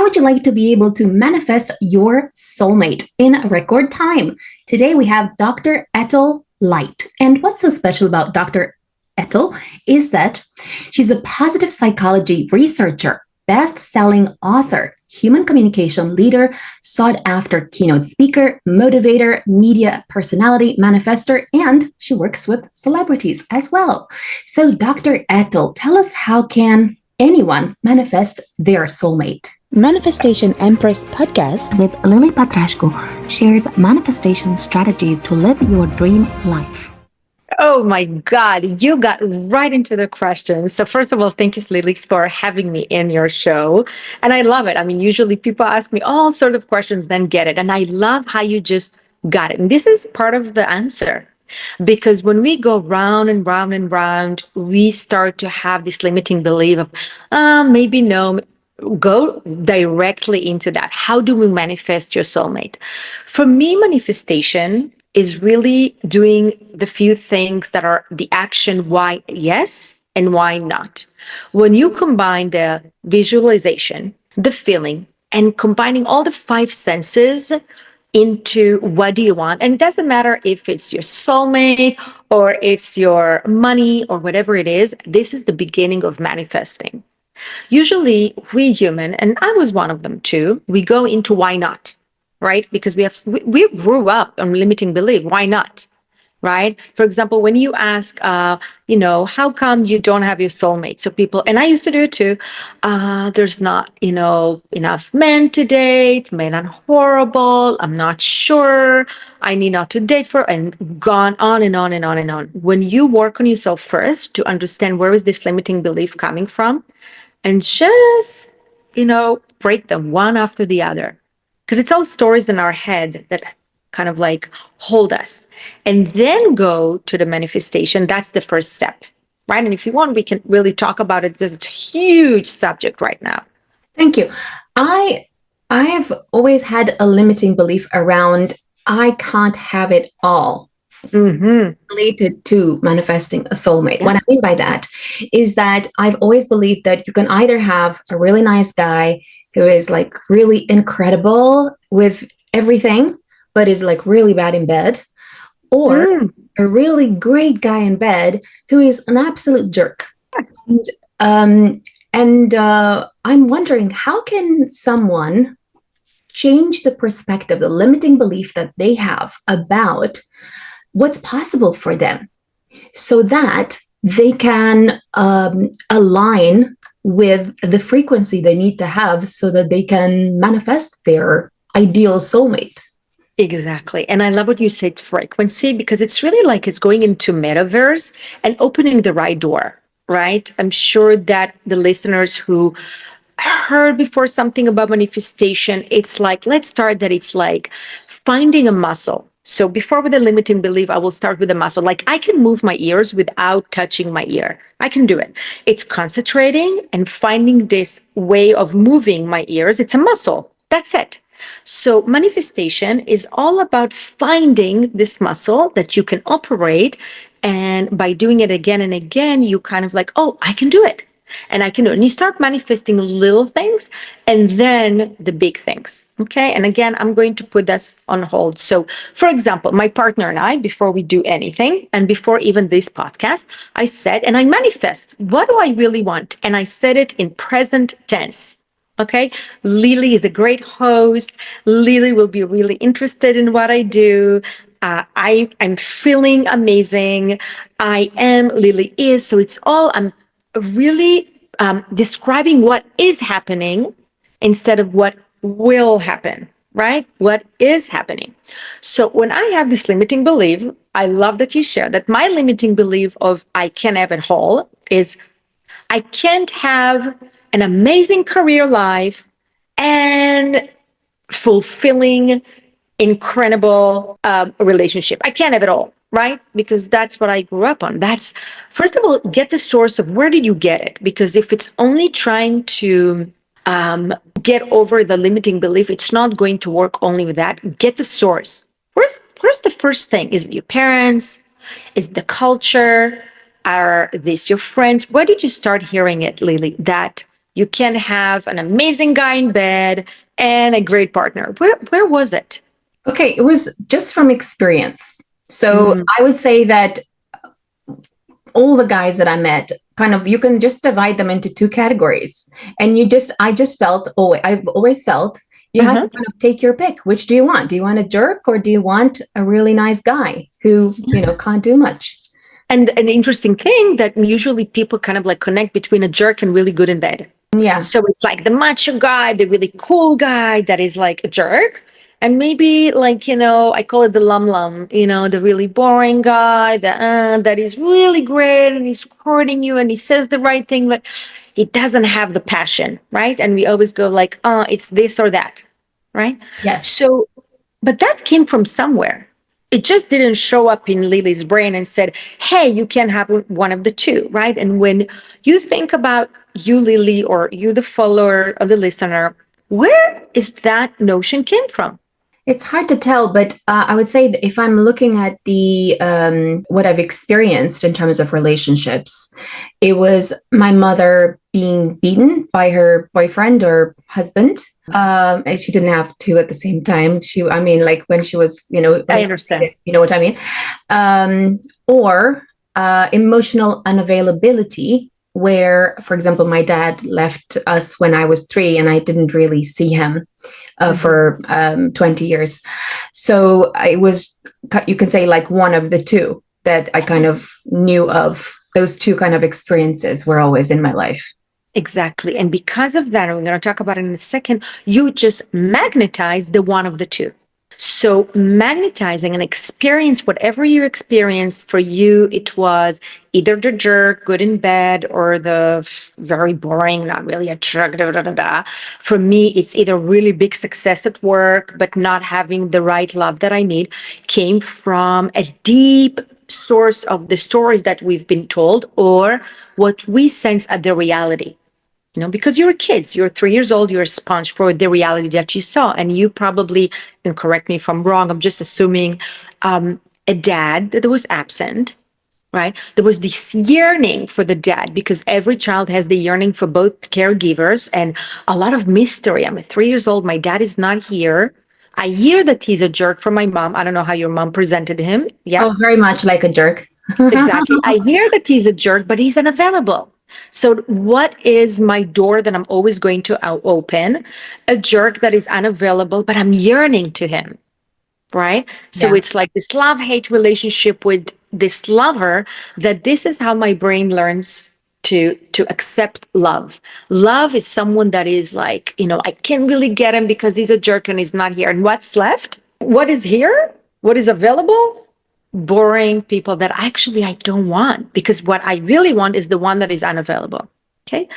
would you like to be able to manifest your soulmate in record time? Today we have Dr. Etel Leit. And what's so special about Dr. Etel is that she's a positive psychology researcher, best-selling author, human communication leader, sought-after keynote speaker, motivator, media personality, manifester, and she works with celebrities as well. So Dr. Etel, tell us, how can anyone manifest their soulmate? Manifestation Empress Podcast with Lily Petrascu shares manifestation strategies to live your dream life. Oh my God, you got right into the question. So first of all, thank you, Lily, for having me in your show. And I love it. I mean, usually people ask me all sorts of questions, then get it. And I love how you just got it. And this is part of the answer. Because when we go round and round and round, we start to have this limiting belief of, maybe no. Go directly into that. How do we manifest your soulmate? For me, manifestation is really doing the few things that are the action, why yes and why not. When you combine the visualization, the feeling, and combining all the five senses into what do you want, and it doesn't matter if it's your soulmate or it's your money or whatever it is, this is the beginning of manifesting. Usually we human, and I was one of them too, we go into why not, right? Because we grew up on limiting belief. Why not? Right? For example, when you ask, how come you don't have your soulmate? So people, and I used to do it too, there's not, enough men to date, men are horrible, I'm not sure, I need not to date for, and gone on and on and on and on. When you work on yourself first to understand where is this limiting belief coming from, and just, break them one after the other. Because it's all stories in our head that kind of like hold us. And then go to the manifestation. That's the first step, right? And if you want, we can really talk about it because it's a huge subject right now. Thank you. I have always had a limiting belief around I can't have it all. Related to manifesting a soulmate. What I mean by that is that I've always believed that you can either have a really nice guy who is like really incredible with everything, but is like really bad in bed, or a really great guy in bed who is an absolute jerk. And I'm wondering, how can someone change the perspective, the limiting belief that they have about what's possible for them, so that they can align with the frequency they need to have so that they can manifest their ideal soulmate? Exactly. And I love what you said, frequency, because it's really like it's going into metaverse and opening the right door, right? I'm sure that the listeners who heard before something about manifestation, it's like, let's start that it's like finding a muscle. So before with the limiting belief, I will start with the muscle. Like I can move my ears without touching my ear. I can do it. It's concentrating and finding this way of moving my ears. It's a muscle. That's it. So manifestation is all about finding this muscle that you can operate. And by doing it again and again, you kind of like, oh, I can do it. And I can do it. And you start manifesting little things and then the big things. Okay. And again, I'm going to put this on hold. So for example, my partner and I, before we do anything and before even this podcast, I said, and I manifest, what do I really want? And I said it in present tense. Okay. Lily is a great host. Lily will be really interested in what I do. I'm feeling amazing. I am, Lily is. So it's all, I'm really describing what is happening instead of what will happen, right? What is happening. So when I have this limiting belief, I love that you share that my limiting belief of I can't have it all is I can't have an amazing career life and fulfilling, incredible relationship. I can't have it all. Right? Because that's what I grew up on. That's, first of all, get the source of where did you get it? Because if it's only trying to get over the limiting belief, it's not going to work only with that. Get the source. Where's the first thing? Is it your parents? Is it the culture? Are these your friends? Where did you start hearing it, Lily, that You can have an amazing guy in bed and a great partner. Where was it? Okay, it was just from experience. So I would say that all the guys that I met, kind of, you can just divide them into two categories. And I just felt, I've always felt you have to kind of take your pick. Which do you want? Do you want a jerk, or do you want a really nice guy who, can't do much? And an interesting thing that usually people kind of like connect between a jerk and really good in bed. Yeah. So it's like the macho guy, the really cool guy that is like a jerk. And maybe like, I call it the lum, the really boring guy that is really great and he's courting you and he says the right thing, but he doesn't have the passion, right? And we always go like, it's this or that, right? Yes. So, but that came from somewhere. It just didn't show up in Lily's brain and said, hey, you can have one of the two, right? And when you think about you, Lily, or you, the follower or the listener, where is that notion came from? It's hard to tell, but I would say that if I'm looking at the what I've experienced in terms of relationships, it was my mother being beaten by her boyfriend or husband. And she didn't have two at the same time. Like when she was, I understand. You know what I mean? Or emotional unavailability, where, for example, my dad left us when I was 3 and I didn't really see him for 20 years. So it was, you can say, like one of the two that I kind of knew of. Those two kind of experiences were always in my life. Exactly. And because of that, and we're going to talk about it in a second, you just magnetize the one of the two. So magnetizing and experience whatever you experienced, for you, it was either the jerk, good in bed, or the very boring, not really attractive. For me, it's either really big success at work, but not having the right love that I need, came from a deep source of the stories that we've been told, or what we sense at the reality. Because you're kids, you're 3 years old, you're a sponge for the reality that you saw. And you probably, and correct me if I'm wrong, I'm just assuming a dad that was absent, right? There was this yearning for the dad, because every child has the yearning for both caregivers, and a lot of mystery. I'm 3 years old, my dad is not here. I hear that he's a jerk from my mom. I don't know how your mom presented him. Yeah. Oh, very much like a jerk. Exactly. I hear that he's a jerk, but he's unavailable. So what is my door that I'm always going to open? A jerk that is unavailable, but I'm yearning to him, right? So it's like this love-hate relationship with this lover, that this is how my brain learns to accept love. Love is someone that is like, I can't really get him because he's a jerk and he's not here. And what's left? What is here? What is available? Boring people that actually I don't want, because what I really want is the one that is unavailable. Okay.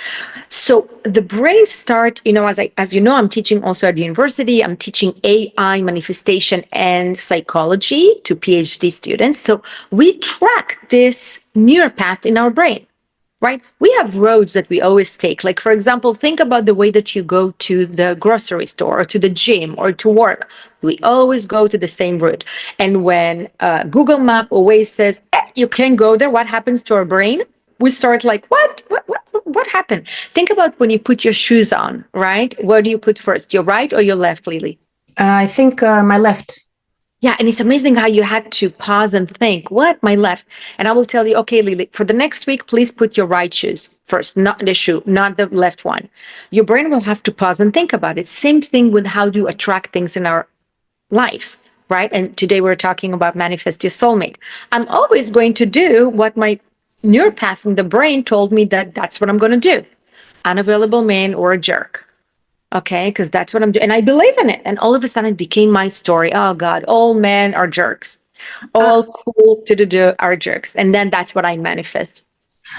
So the brain start, as you know, I'm teaching also at the university. I'm teaching AI, manifestation, and psychology to PhD students. So we track this neural path in our brain. Right? We have roads that we always take. Like, for example, think about the way that you go to the grocery store or to the gym or to work. We always go to the same route. And when Google Map always says, you can't go there, what happens to our brain? We start like, what happened? Think about when you put your shoes on, right? Where do you put first, your right or your left, Lily? I think my left. Yeah, and it's amazing how you had to pause and think, what? My left. And I will tell you, okay, Lily, for the next week, please put your right shoes first, not the shoe, not the left one. Your brain will have to pause and think about it. Same thing with how to attract things in our life, right? And today we're talking about manifest your soulmate. I'm always going to do what my neural path in the brain told me that's what I'm going to do. Unavailable man or a jerk. Okay, because that's what I'm doing. And I believe in it. And all of a sudden it became my story. Oh God, all men are jerks. All cool to do are jerks. And then that's what I manifest.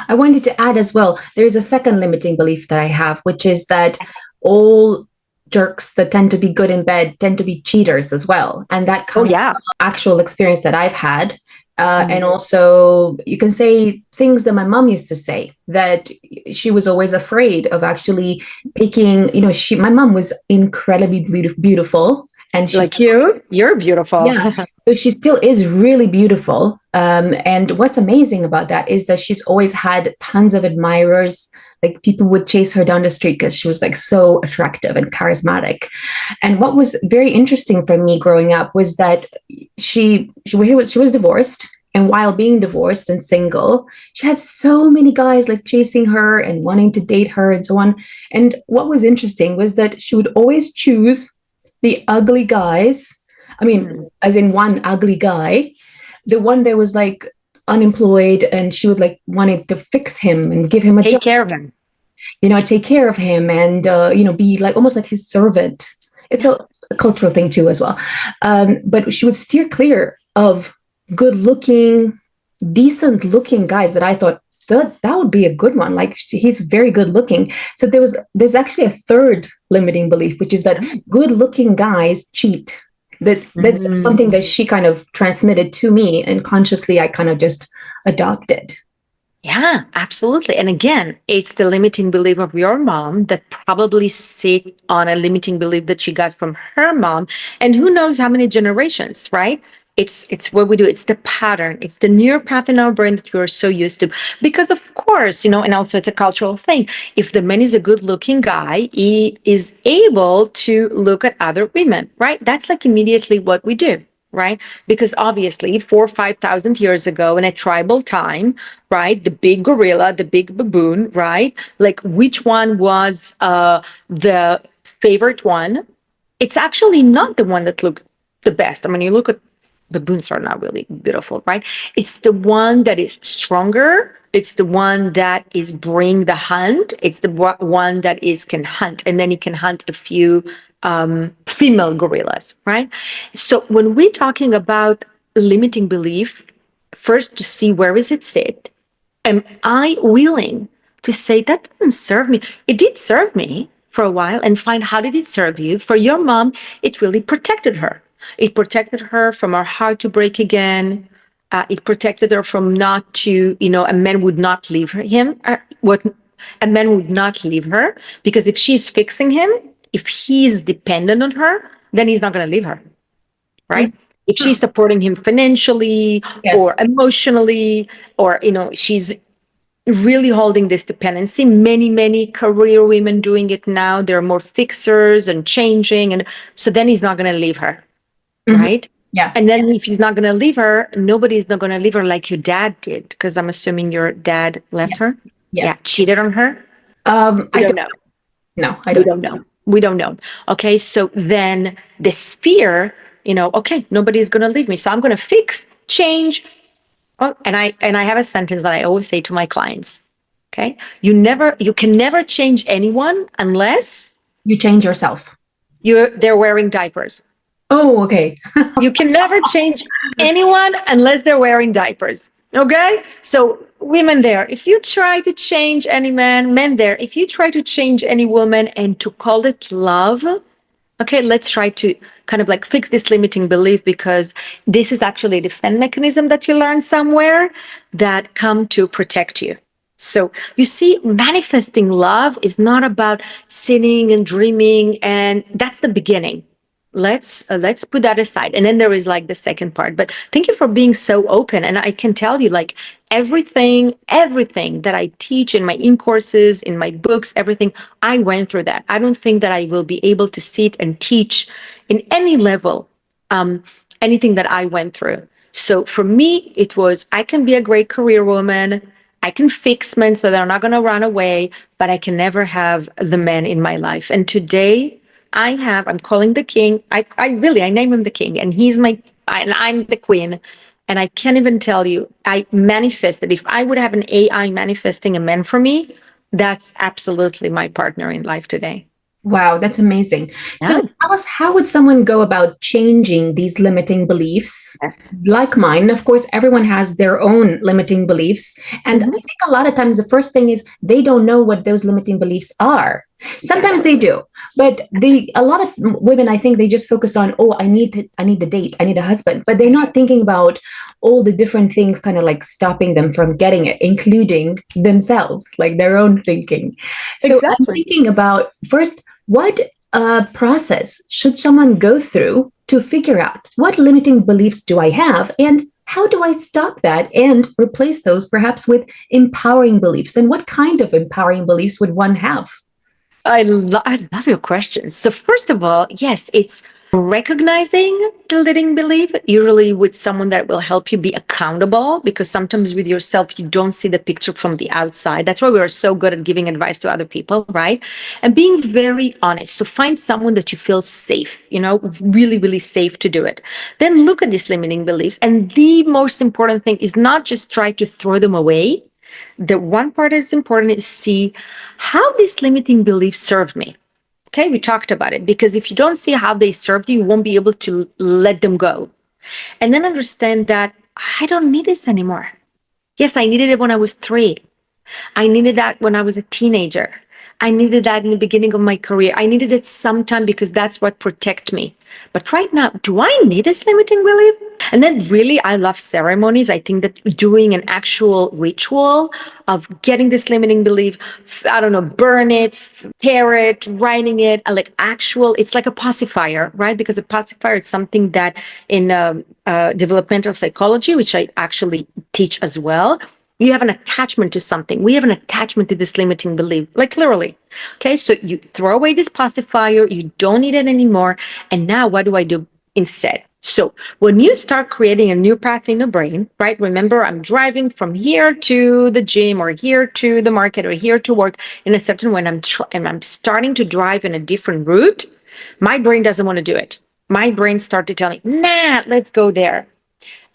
I wanted to add as well, there's a second limiting belief that I have, which is that all jerks that tend to be good in bed tend to be cheaters as well. And that comes from actual experience that I've had. And also, you can say things that my mom used to say, that she was always afraid of actually picking, my mom was incredibly beautiful. And she's Like you're beautiful. yeah. So she still is really beautiful. And what's amazing about that is that she's always had tons of admirers. Like people would chase her down the street because she was like so attractive and charismatic. And what was very interesting for me growing up was that she was divorced. And while being divorced and single, she had so many guys like chasing her and wanting to date her and so on. And what was interesting was that she would always choose the ugly guys. I mean, as in one ugly guy, the one that was like unemployed, and she would like wanted to fix him and give him a Take job, care of him. take care of him and, be like almost like his servant. It's a cultural thing too, as well. But she would steer clear of good looking, decent looking guys that I thought that would be a good one. Like he's very good looking. So there's actually a third limiting belief, which is that good looking guys cheat. That's something that she kind of transmitted to me, and consciously I kind of just adopted. Yeah, absolutely. And again, it's the limiting belief of your mom that probably sit on a limiting belief that she got from her mom. And who knows how many generations, right? It's what we do. It's the pattern. It's the neural path in our brain that we are so used to. Because of course, and also it's a cultural thing. If the man is a good looking guy, he is able to look at other women, right? That's like immediately what we do. Right? Because obviously 4,000 or 5,000 years ago in a tribal time, right? The big gorilla, the big baboon, right? Like which one was the favorite one? It's actually not the one that looked the best. I mean, you look at baboons are not really beautiful, right? It's the one that is stronger. It's the one that is bring the hunt. It's the one that can hunt, and then he can hunt a few female gorillas, right? So when we're talking about limiting belief, first to see where is it sit. Am I willing to say that doesn't serve me? It did serve me for a while, and find how did it serve you? For your mom, it really protected her. It protected her from her heart to break again. It protected her from not to, a man would not leave him. A man would not leave her, because if she's fixing him, if he's dependent on her, then he's not going to leave her, right? If she's supporting him financially or emotionally, or, she's really holding this dependency. Many career women doing it now. They're more fixers and changing. And so then he's not going to leave her, right? Yeah. And then if he's not going to leave her, nobody's not going to leave her like your dad did. Because I'm assuming your dad left her. Yes. Yeah. Cheated on her. I don't know. No, I don't. We don't know. We don't know. Okay. So then this fear, okay, nobody's going to leave me. So I'm going to fix, change. Oh, and I have a sentence that I always say to my clients. Okay. You can never change anyone unless you change yourself. They're wearing diapers. Oh, okay. You can never change anyone unless they're wearing diapers. Okay. So women there, if you try to change any men there, if you try to change any woman and to call it love, okay, let's try to kind of like fix this limiting belief, because this is actually a defense mechanism that you learn somewhere that come to protect you. So you see, manifesting love is not about sitting and dreaming, and that's the beginning. Let's put that aside. And then there is like the second part. But thank you for being so open. And I can tell you, like, everything that I teach in my in-courses, in my books, everything, I went through that. I don't think that I will be able to sit and teach in any level anything that I went through. So for me, it was, I can be a great career woman. I can fix men so they're not going to run away, but I can never have the men in my life. And today, I'm calling the king. I name him the king, and and I'm the queen. And I can't even tell you, I manifested. If I would have an AI manifesting a man for me, that's absolutely my partner in life today. Wow, that's amazing. Yeah. So tell us, how would someone go about changing these limiting beliefs? Yes. Like mine, of course, everyone has their own limiting beliefs. And I think a lot of times the first thing is they don't know what those limiting beliefs are. Sometimes they do, but a lot of women, I think they just focus on, oh, I need the date, I need a husband, but they're not thinking about all the different things kind of like stopping them from getting it, including themselves, like their own thinking. So exactly. I'm thinking about first, what process should someone go through to figure out what limiting beliefs do I have and how do I stop that and replace those perhaps with empowering beliefs? And what kind of empowering beliefs would one have? I love your questions. So first of all, yes, it's recognizing the limiting belief, usually with someone that will help you be accountable, because sometimes with yourself, you don't see the picture from the outside. That's why we are so good at giving advice to other people, right? And being very honest. So find someone that you feel safe, really, really safe to do it. Then look at these limiting beliefs. And the most important thing is not just try to throw them away. The one part is important is see how these limiting beliefs served me. Okay, we talked about it, because if you don't see how they served you, you won't be able to let them go. And then understand that I don't need this anymore. Yes, I needed it when I was 3. I needed that when I was a teenager. I needed that in the beginning of my career. I needed it sometime because that's what protect me. But right now, do I need this limiting belief? And then really, I love ceremonies. I think that doing an actual ritual of getting this limiting belief, I don't know, burn it, tear it, writing it, like actual, it's like a pacifier, right? Because a pacifier is something that in developmental psychology, which I actually teach as well, you have an attachment to something. We have an attachment to this limiting belief, like literally. Okay, so you throw away this pacifier, you don't need it anymore. And now what do I do instead? So when you start creating a new path in the brain, right? Remember, I'm driving from here to the gym or here to the market or here to work in a certain way, and I'm starting to drive in a different route. My brain doesn't want to do it. My brain started telling me, nah, let's go there.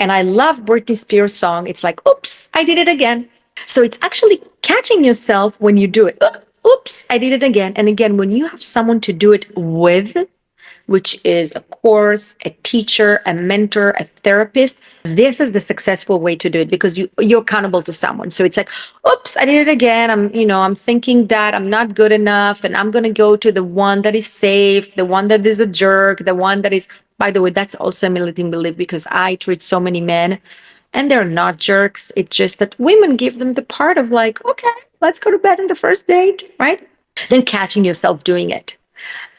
And I love Britney Spears' song. It's like, oops, I did it again. So it's actually catching yourself when you do it. Oops, I did it again. And again, when you have someone to do it with, which is a course, a teacher, a mentor, a therapist, this is the successful way to do it, because you're accountable to someone. So it's like, oops, I did it again. I'm thinking that I'm not good enough, and I'm going to go to the one that is safe, the one that is a jerk, the one that is, by the way, that's also a limiting belief, because I treat so many men and they're not jerks. It's just that women give them the part of like, okay, let's go to bed on the first date, right? Then catching yourself doing it.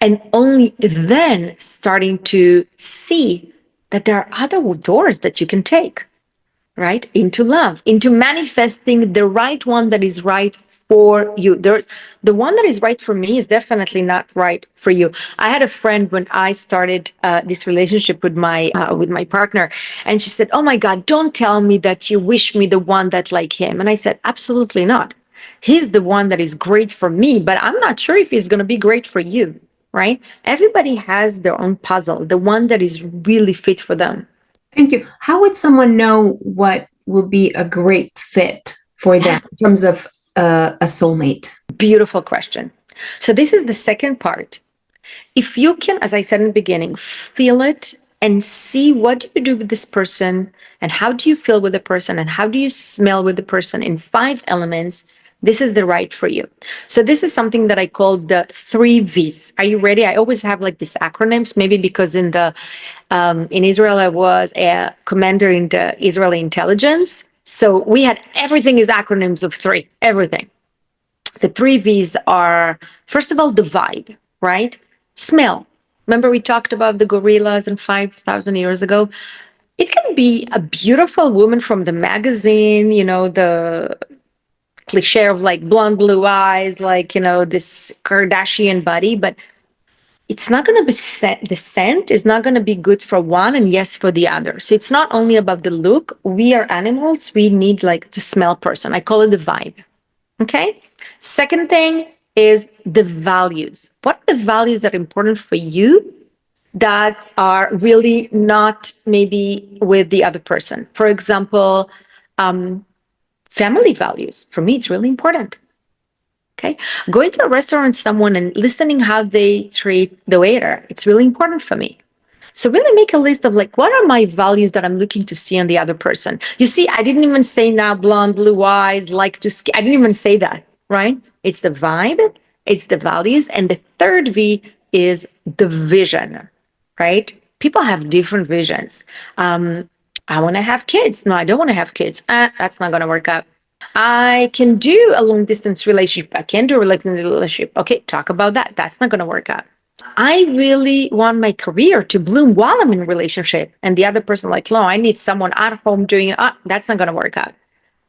And only then starting to see that there are other doors that you can take, right? Into love, into manifesting the right one that is right for you. There's the one that is right for me is definitely not right for you. I had a friend when I started this relationship with my partner, and she said, "Oh my God, don't tell me that you wish me the one that like him." And I said, "Absolutely not. He's the one that is great for me, but I'm not sure if he's going to be great for you." Right? Everybody has their own puzzle, the one that is really fit for them. Thank you. How would someone know what would be a great fit for them in terms of a soulmate? Beautiful question. So this is the second part. If you can, as I said in the beginning, feel it and see what do you do with this person, and how do you feel with the person, and how do you smell with the person in 5 elements, this is the right for you. So this is something that I call the 3 V's. Are you ready? I always have like these acronyms, maybe because in Israel, I was a commander in the Israeli intelligence. So we had everything is acronyms of 3, everything. The 3 V's are, first of all, the vibe, right? Smell. Remember we talked about the gorillas and 5,000 years ago? It can be a beautiful woman from the magazine, the cliche of like blonde, blue eyes, like, this Kardashian body, but it's not going to be the scent is not going to be good for one and yes for the other. So it's not only about the look. We are animals. We need like to smell person. I call it the vibe. Okay. Second thing is the values. What are the values that are important for you that are really not maybe with the other person? For example, family values. For me, it's really important. Okay. Going to a restaurant, someone and listening how they treat the waiter. It's really important for me. So really make a list of like, what are my values that I'm looking to see on the other person? You see, I didn't even say now blonde, blue eyes, like to ski. I didn't even say that, right? It's the vibe, it's the values. And the third V is the vision, right? People have different visions. I want to have kids. No, I don't want to have kids. That's not going to work out. I can do a long distance relationship. I can do a relationship. Okay, talk about that. That's not going to work out. I really want my career to bloom while I'm in a relationship. And the other person like, no, I need someone at home doing it. That's not going to work out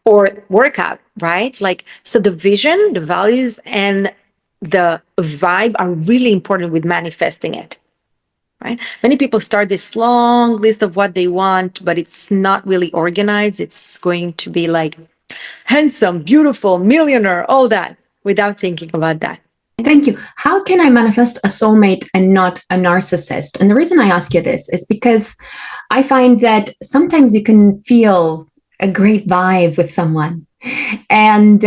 or work out, right? Like, so the vision, the values, and the vibe are really important with manifesting it, right? Many people start this long list of what they want, but it's not really organized. It's going to be like handsome, beautiful, millionaire, all that without thinking about that. Thank you. How can I manifest a soulmate and not a narcissist? And the reason I ask you this is because I find that sometimes you can feel a great vibe with someone, and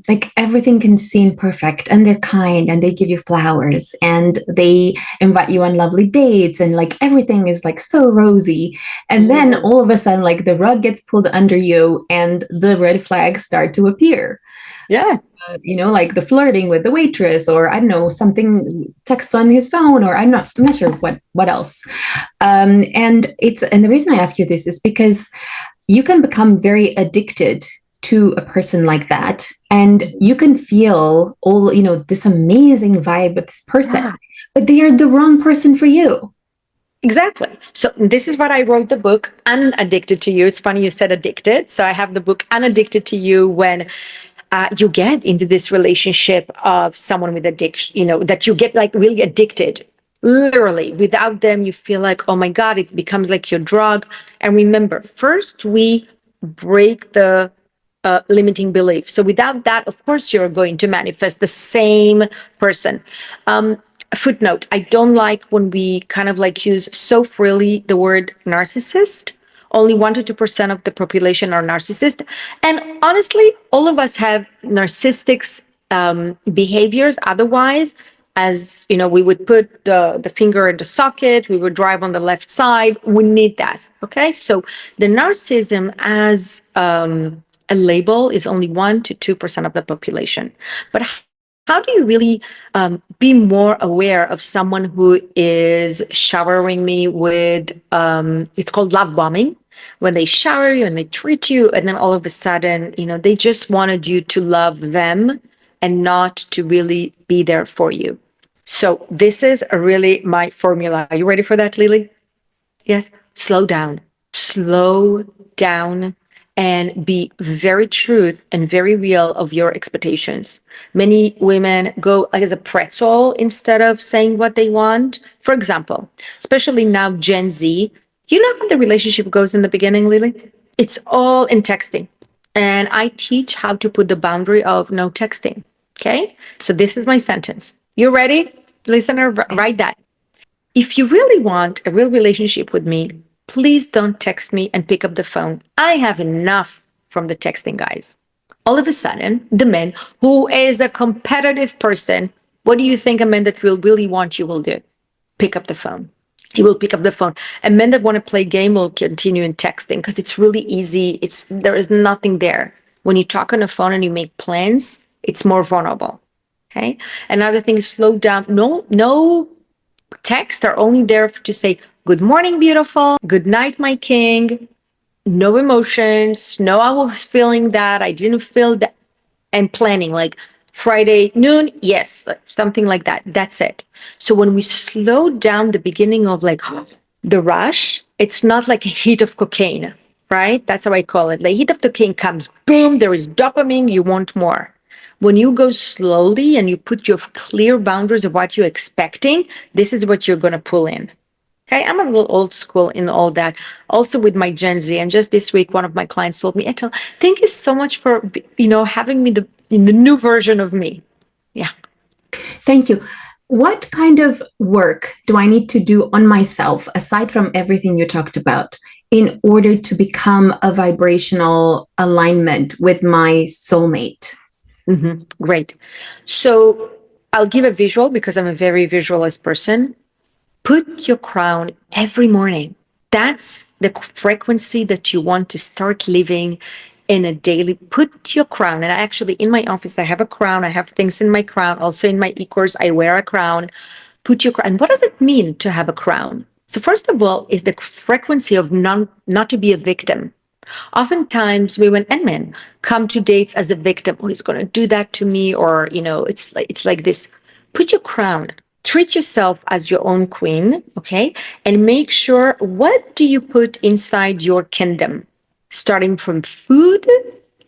like everything can seem perfect, and they're kind, and they give you flowers, and they invite you on lovely dates, and like everything is like so rosy. And then all of a sudden, like the rug gets pulled under you, and the red flags start to appear. Yeah. Like the flirting with the waitress, or I don't know, something text on his phone, or I'm not sure what else. And the reason I ask you this is because you can become very addicted to a person like that, and you can feel all, this amazing vibe with this person, but they are the wrong person for you. Exactly. So this is what I wrote the book, Unaddicted to You. It's funny you said addicted. So I have the book Unaddicted to You. When you get into this relationship of someone with addiction, that you get like really addicted. Literally, without them, you feel like, oh my God, it becomes like your drug. And remember, first we break the limiting belief. So without that, of course, you're going to manifest the same person. Footnote, I don't like when we kind of like use so freely the word narcissist. Only 1 to 2% of the population are narcissist. And honestly, all of us have narcissistic behaviors. Otherwise, as we would put the finger in the socket, we would drive on the left side. We need that. Okay. So the narcissism as a label is only 1 to 2% of the population. But how do you really be more aware of someone who is showering me with, it's called love bombing, when they shower you and they treat you, and then all of a sudden, they just wanted you to love them and not to really be there for you. So this is really my formula. Are you ready for that, Lily? Yes. Slow down. Slow down. And be very truth and very real of your expectations. Many women go as a pretzel instead of saying what they want. For example, especially now Gen Z, you know how the relationship goes in the beginning, Lily? It's all in texting. And I teach how to put the boundary of no texting. Okay? So this is my sentence. You ready? Listener, write that. If you really want a real relationship with me, please don't text me and pick up the phone. I have enough from the texting guys. All of a sudden, the man who is a competitive person, what do you think a man that will really want you will do? Pick up the phone. He will pick up the phone. And men that want to play game will continue in texting because it's really easy. There is nothing there. When you talk on the phone and you make plans, it's more vulnerable. Okay. Another thing is slow down. No texts are only there to say, good morning, beautiful. Good night, my king. No emotions. No, I was feeling that. I didn't feel that. And planning like Friday noon. Yes, something like that. That's it. So when we slow down the beginning of like the rush, it's not like a hit of cocaine, right? That's how I call it. The hit of cocaine comes, boom, there is dopamine. You want more. When you go slowly and you put your clear boundaries of what you're expecting, this is what you're going to pull in. Okay, I'm a little old school in all that. Also with my Gen Z, and just this week, one of my clients told me, Etel, thank you so much for having me in the new version of me. Yeah. Thank you. What kind of work do I need to do on myself, aside from everything you talked about, in order to become a vibrational alignment with my soulmate? Mm-hmm. Great. So I'll give a visual because I'm a very visualist person. Put your crown every morning. That's the frequency that you want to start living in a daily. Put your crown. And I actually, in my office, I have a crown. I have things in my crown. Also in my e-course, I wear a crown. Put your crown. What does it mean to have a crown? So first of all, is the frequency of not to be a victim. Oftentimes, women and men come to dates as a victim. Oh, he's going to do that to me, or it's like this. Put your crown. treat yourself as your own queen, okay? And make sure, what do you put inside your kingdom? Starting from food,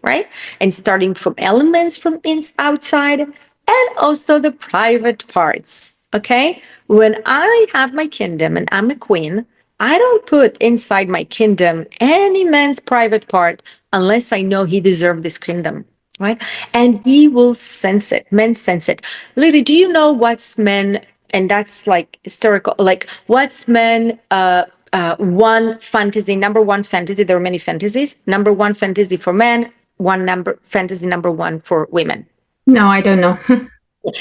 right? And starting from elements from outside, and also the private parts, okay? When I have my kingdom and I'm a queen, I don't put inside my kingdom any man's private part unless I know he deserves this kingdom, right? And he will sense it. Men sense it. Lily, do you know what's men? And that's like historical. Like what's men? One fantasy, number one fantasy. There are many fantasies. Number one fantasy for men. Fantasy number one for women. No, I don't know.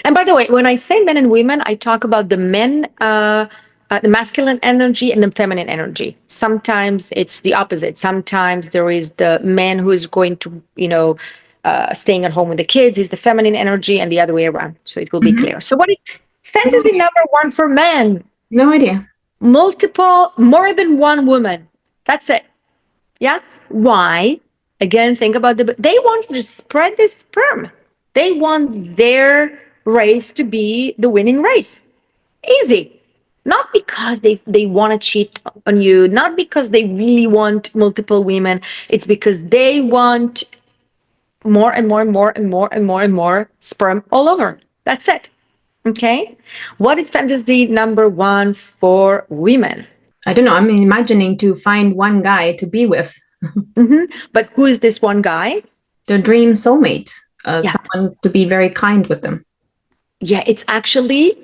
And by the way, when I say men and women, I talk about the men, the masculine energy and the feminine energy. Sometimes it's the opposite. Sometimes there is the man who is going to, staying at home with the kids is the feminine energy, and the other way around. So it will be clear. So what is fantasy number one for men? No idea. More than one woman. That's it. Yeah. Why? Again, think about they want to spread this sperm. They want their race to be the winning race. Easy. Not because they want to cheat on you, not because they really want multiple women. It's because they want more and more and more and more and more and more sperm all over. That's it. Okay. What is fantasy number one for women? I don't know. I'm imagining to find one guy to be with. But who is this one guy? The dream soulmate. Someone to be very kind with them. Yeah, it's actually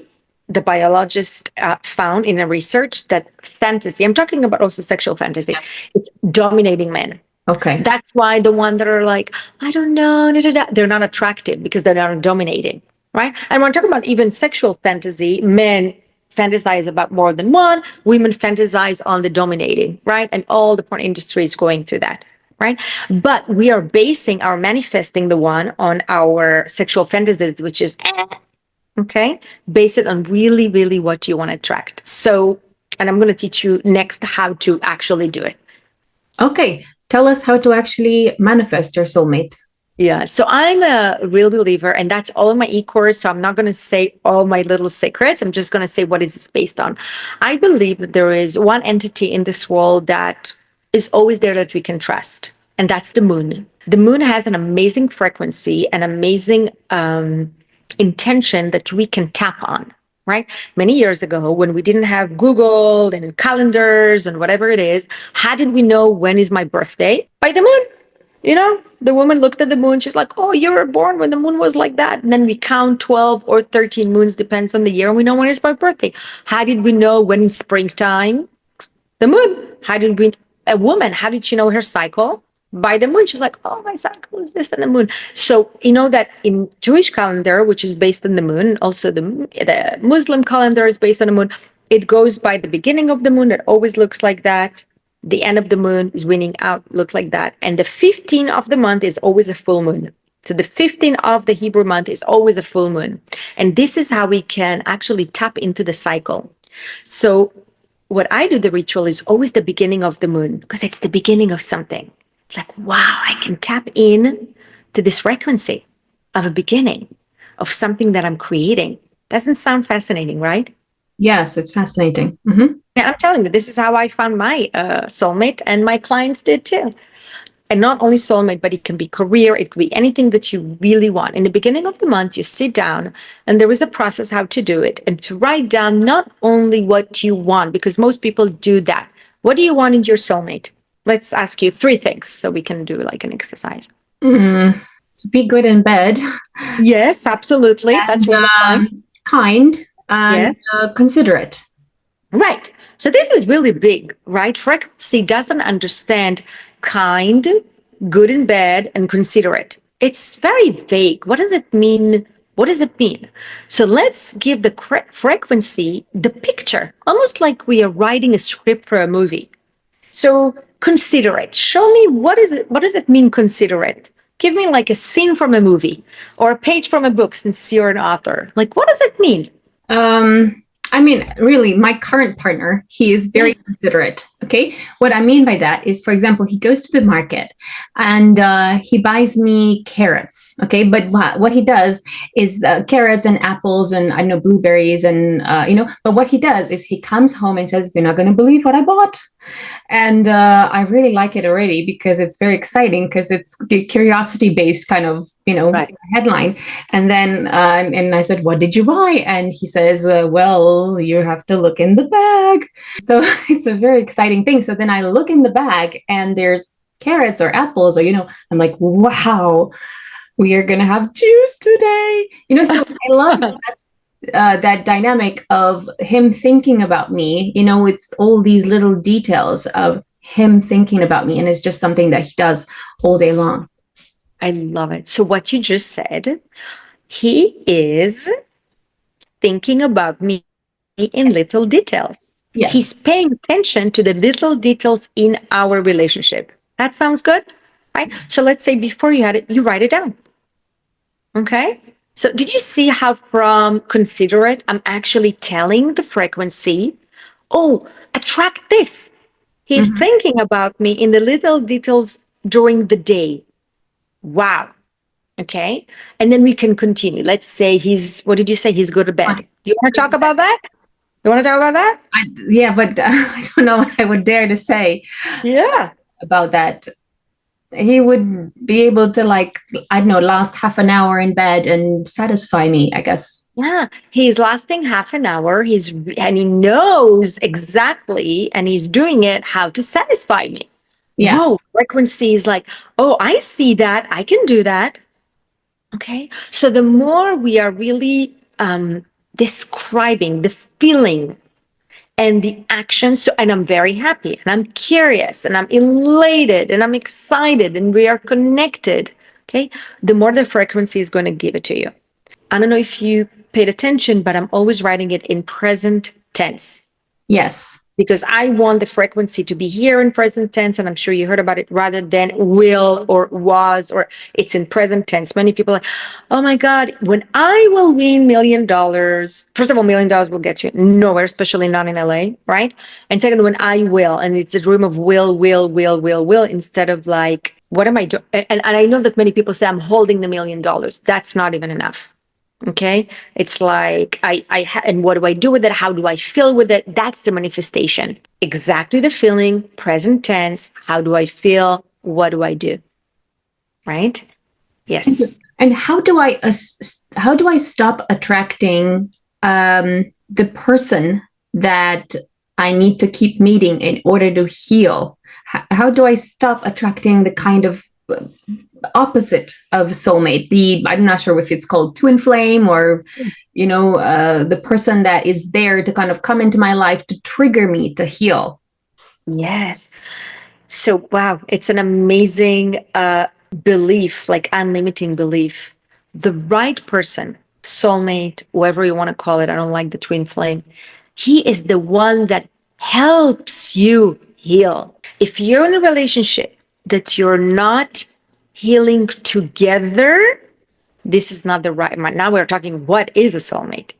the biologist found in a research that fantasy, I'm talking about also sexual fantasy, it's dominating men. Okay. That's why the one that are like, I don't know, they're not attractive because they're not dominating, right? And when we're talking about even sexual fantasy, men fantasize about more than one, women fantasize on the dominating, right? And all the porn industry is going through that, right? But we are basing our manifesting the one on our sexual fantasies, which is, okay, base it on really, really what you want to attract. So, and I'm going to teach you next how to actually do it. Okay. Tell us how to actually manifest your soulmate. Yeah. So I'm a real believer, and that's all of my e-course. So I'm not going to say all my little secrets. I'm just going to say what it's based on. I believe that there is one entity in this world that is always there that we can trust, and that's the moon. The moon has an amazing frequency, an amazing intention that we can tap on, right? Many years ago, when we didn't have Google and calendars and whatever it is, how did we know when is my birthday? By the moon. You know, the woman looked at the moon. She's like, oh, you were born when the moon was like that. And then we count 12 or 13 moons, depends on the year. And we know when it's my birthday. How did we know when it's springtime? The moon. A woman, how did she know her cycle? By the moon. She's like, oh, my cycle is this and the moon. So you know that in Jewish calendar, which is based on the moon, also the Muslim calendar is based on the moon. It goes by the beginning of the moon. It always looks like that. The end of the moon is winning out, look like that. And the 15th of the month is always a full moon. So the 15th of the Hebrew month is always a full moon. And this is how we can actually tap into the cycle. So what I do, the ritual is always the beginning of the moon, because it's the beginning of something. It's like, wow, I can tap in to this frequency of a beginning of something that I'm creating. Doesn't sound fascinating, right? Yes, it's fascinating. Mm-hmm. Yeah, I'm telling you, this is how I found my soulmate, and my clients did too. And not only soulmate, but it can be career. It could be anything that you really want. In the beginning of the month, you sit down, and there is a process how to do it, and to write down not only what you want, because most people do that. What do you want in your soulmate? Let's ask you 3 things so we can do like an exercise. To be good in bed. Yes, absolutely. And, that's one of mine. Kind and Yes. considerate. Right. So this is really big, right? Frequency doesn't understand kind, good and bad, and considerate. It's very vague. What does it mean? What does it mean? So let's give the frequency the picture, almost like we are writing a script for a movie. So considerate. Show me what does it mean, considerate? Give me like a scene from a movie or a page from a book, since you're an author. Like, what does it mean? I mean, really, my current partner, he is very considerate. Okay. What I mean by that is, for example, he goes to the market and he buys me carrots. Okay. But what he does is carrots and apples and I don't know, blueberries and, but what he does is he comes home and says, "You're not going to believe what I bought." And I really like it already because it's very exciting because it's the curiosity based kind of, Right. headline. And then, and I said, "What did you buy?" And he says, "Well, you have to look in the bag." So it's a very exciting thing. So then I look in the bag and there's carrots or apples or, I'm like, wow, we are going to have juice today. So I love that dynamic of him thinking about me. It's all these little details of him thinking about me. And it's just something that he does all day long. I love it. So what you just said, he is thinking about me in little details. Yes. He's paying attention to the little details in our relationship. That sounds good, right? So let's say before you had it, you write it down. Okay. So did you see how from considerate, I'm actually telling the frequency, oh, attract this. He's thinking about me in the little details during the day. Wow. Okay. And then we can continue. Let's say what did you say? He's good to bed. Do you want to talk about that? You want to talk about that? Yeah, but I don't know what I would dare to say about that. He would be able to, like, I don't know, last half an hour in bed and satisfy me, I guess. Yeah, he's lasting half an hour. And he knows exactly, and he's doing it how to satisfy me. Yeah. Whoa, frequency is like, oh, I see that. I can do that. Okay. So the more we are really describing the feeling and the actions, and I'm very happy and I'm curious and I'm elated and I'm excited and we are connected. Okay. The more the frequency is going to give it to you. I don't know if you paid attention, but I'm always writing it in present tense. Yes. Because I want the frequency to be here in present tense, and I'm sure you heard about it, rather than will or was, or it's in present tense. Many people are like, oh my God, when I will win $1 million, first of all, $1 million will get you nowhere, especially not in LA, right? And second, when I will, and it's a dream of will, instead of like, what am I doing? And I know that many people say I'm holding the $1 million. That's not even enough. Okay. It's like, and what do I do with it? How do I feel with it? That's the manifestation. Exactly the feeling, present tense. How do I feel? What do I do? Right? Yes. And how do I stop attracting the person that I need to keep meeting in order to heal? How do I stop attracting the kind of opposite of soulmate? I'm not sure if it's called twin flame or, the person that is there to kind of come into my life to trigger me to heal. Yes. So, wow, it's an amazing belief, like unlimiting belief. The right person, soulmate, whoever you want to call it, I don't like the twin flame. He is the one that helps you heal. If you're in a relationship that you're not healing together, this is not the right. Now we're talking what is a soulmate.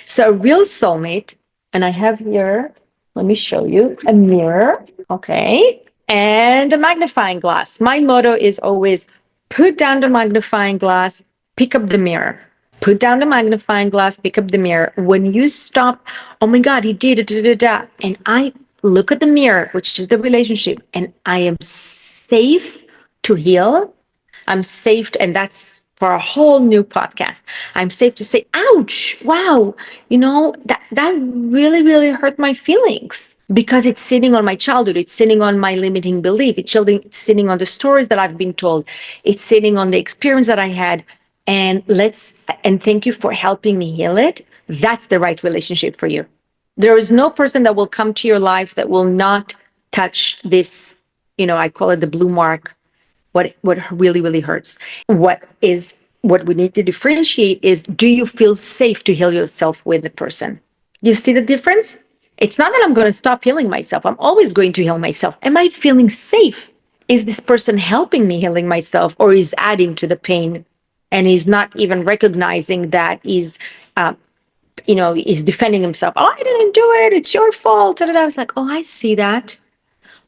So a real soulmate, and I have here, let me show you a mirror, okay, and a magnifying glass. My motto is always put down the magnifying glass, pick up the mirror. Put down the magnifying glass, pick up the mirror. When you stop, oh my God, he did it, and I look at the mirror, which is the relationship, and I am safe to heal. I'm safe, and that's for a whole new podcast. I'm safe to say, ouch, wow, that really, really hurt my feelings because it's sitting on my childhood. It's sitting on my limiting belief. It's sitting on the stories that I've been told. It's sitting on the experience that I had. And thank you for helping me heal it. That's the right relationship for you. There is no person that will come to your life that will not touch this, I call it the blue mark. What really, really hurts. What we need to differentiate is, do you feel safe to heal yourself with the person? You see the difference? It's not that I'm going to stop healing myself. I'm always going to heal myself. Am I feeling safe? Is this person helping me healing myself, or is adding to the pain? And he's not even recognizing that he's defending himself. Oh, I didn't do it. It's your fault. I was like, oh, I see that.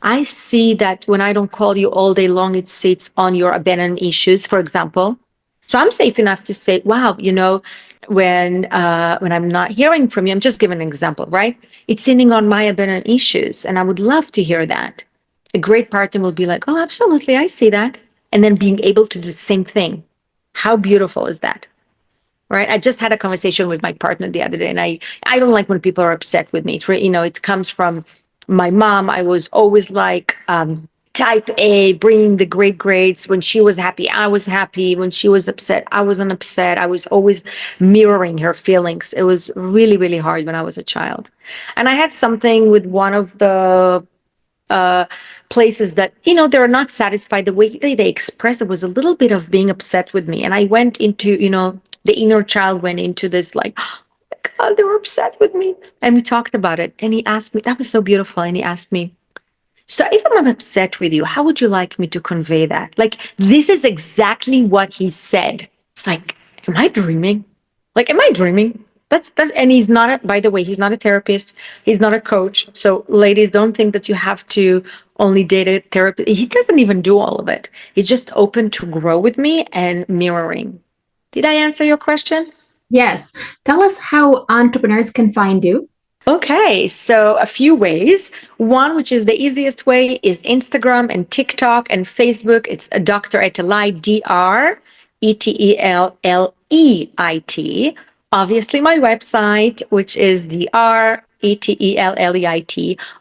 I see that when I don't call you all day long, it sits on your abandoned issues, for example. So I'm safe enough to say, wow, when I'm not hearing from you, I'm just giving an example, right? It's sitting on my abandoned issues, and I would love to hear that. A great partner will be like, oh, absolutely, I see that. And then being able to do the same thing. How beautiful is that? Right? I just had a conversation with my partner the other day, and I don't like when people are upset with me. It comes from my mom. I was always like type A, bringing the great grades. When she was happy, I was happy. When she was upset, I wasn't upset. I was always mirroring her feelings. It was really, really hard when I was a child. And I had something with one of the places that they're not satisfied. The way they express it was a little bit of being upset with me, and I went into the inner child went into this like, oh my God, they were upset with me, and we talked about it, and he asked me, that was so beautiful, and he asked me, so if I'm upset with you, how would you like me to convey that? Like, this is exactly what he said. It's like, am I dreaming? Like, am I dreaming? That's that. And he's not by the way, he's not a therapist. He's not a coach. So ladies, don't think that you have to only date a therapist. He doesn't even do all of it. He's just open to grow with me and mirroring. Did I answer your question? Yes. Tell us how entrepreneurs can find you. Okay, so a few ways. One, which is the easiest way, is Instagram and TikTok and Facebook. It's Dr. Etel Leit, DrEtelleit. Obviously, my website, which is DrEtelleit.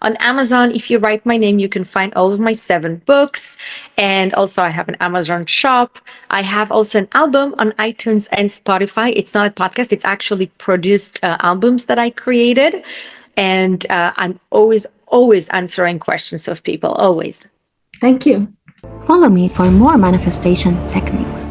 On Amazon, if you write my name, you can find all of my 7 books. And also, I have an Amazon shop. I have also an album on iTunes and Spotify. It's not a podcast, it's actually produced albums that I created. And I'm always answering questions of people, always. Thank you. Follow me for more manifestation techniques.